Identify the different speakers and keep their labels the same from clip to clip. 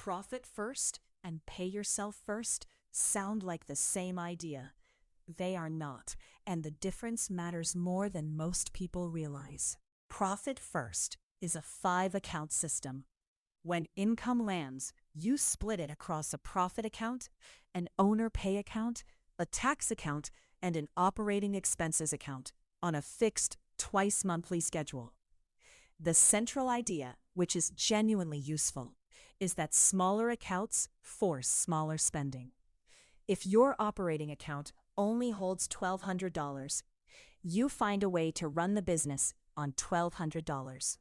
Speaker 1: Profit first and pay yourself first sound like the same idea. They are not, and the difference matters more than most people realize. Profit first is a 5-account system. When income lands, you split it across a profit account, an owner pay account, a tax account, and an operating expenses account on a fixed twice-monthly schedule. The central idea, which is genuinely useful, is that smaller accounts force smaller spending. If your operating account only holds $1,200, you find a way to run the business on $1,200.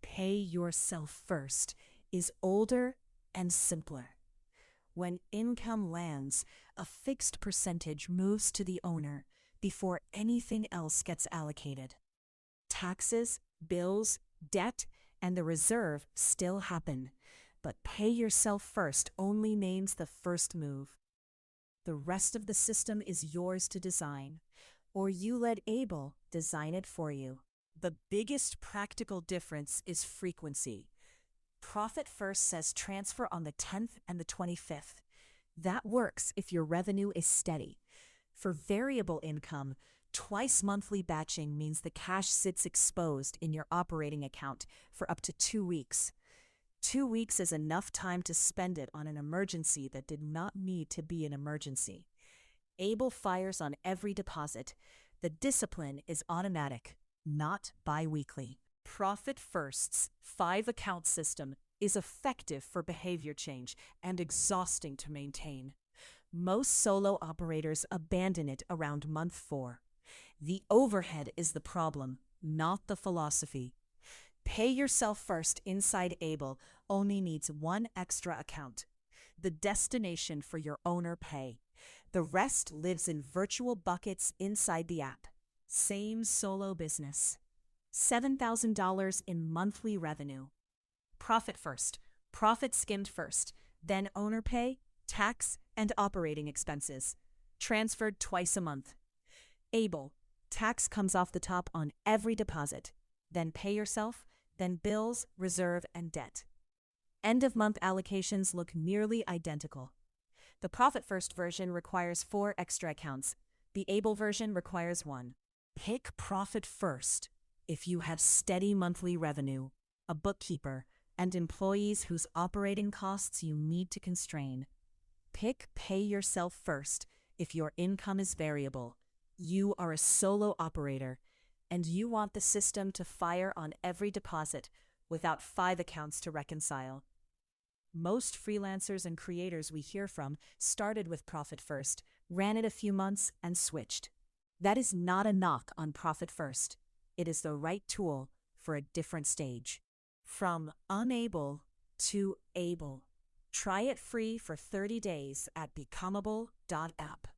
Speaker 1: Pay yourself first is older and simpler. When income lands, a fixed percentage moves to the owner before anything else gets allocated. Taxes, bills, debt, and the reserve still happen, but pay yourself first only means the first move. The rest of the system is yours to design, or you let Abel design it for you. The biggest practical difference is frequency. Profit first says transfer on the 10th and the 25th. That works if your revenue is steady. For variable income, twice monthly batching means the cash sits exposed in your operating account for up to 2 weeks. 2 weeks is enough time to spend it on an emergency that did not need to be an emergency. Abel fires on every deposit. The discipline is automatic, not bi-weekly. Profit First's 5-account system is effective for behavior change and exhausting to maintain. Most solo operators abandon it around month 4. The overhead is the problem, not the philosophy. Pay yourself first inside Abel only needs 1 extra account, the destination for your owner pay. The rest lives in virtual buckets inside the app. Same solo business. $7,000 in monthly revenue. Profit first, profit skimmed first, then owner pay, tax, and operating expenses. Transferred twice a month. Abel, tax comes off the top on every deposit, then pay yourself, then bills, reserve, and debt. End-of-month allocations look nearly identical. The Profit First version requires 4 extra accounts. The Abel version requires 1. Pick Profit First if you have steady monthly revenue, a bookkeeper, and employees whose operating costs you need to constrain. Pick Pay Yourself First if your income is variable. You are a solo operator, and you want the system to fire on every deposit without 5 accounts to reconcile. Most freelancers and creators we hear from started with Profit First, ran it a few months, and switched. That is not a knock on Profit First. It is the right tool for a different stage. From unable to able. Try it free for 30 days at becomeable.app.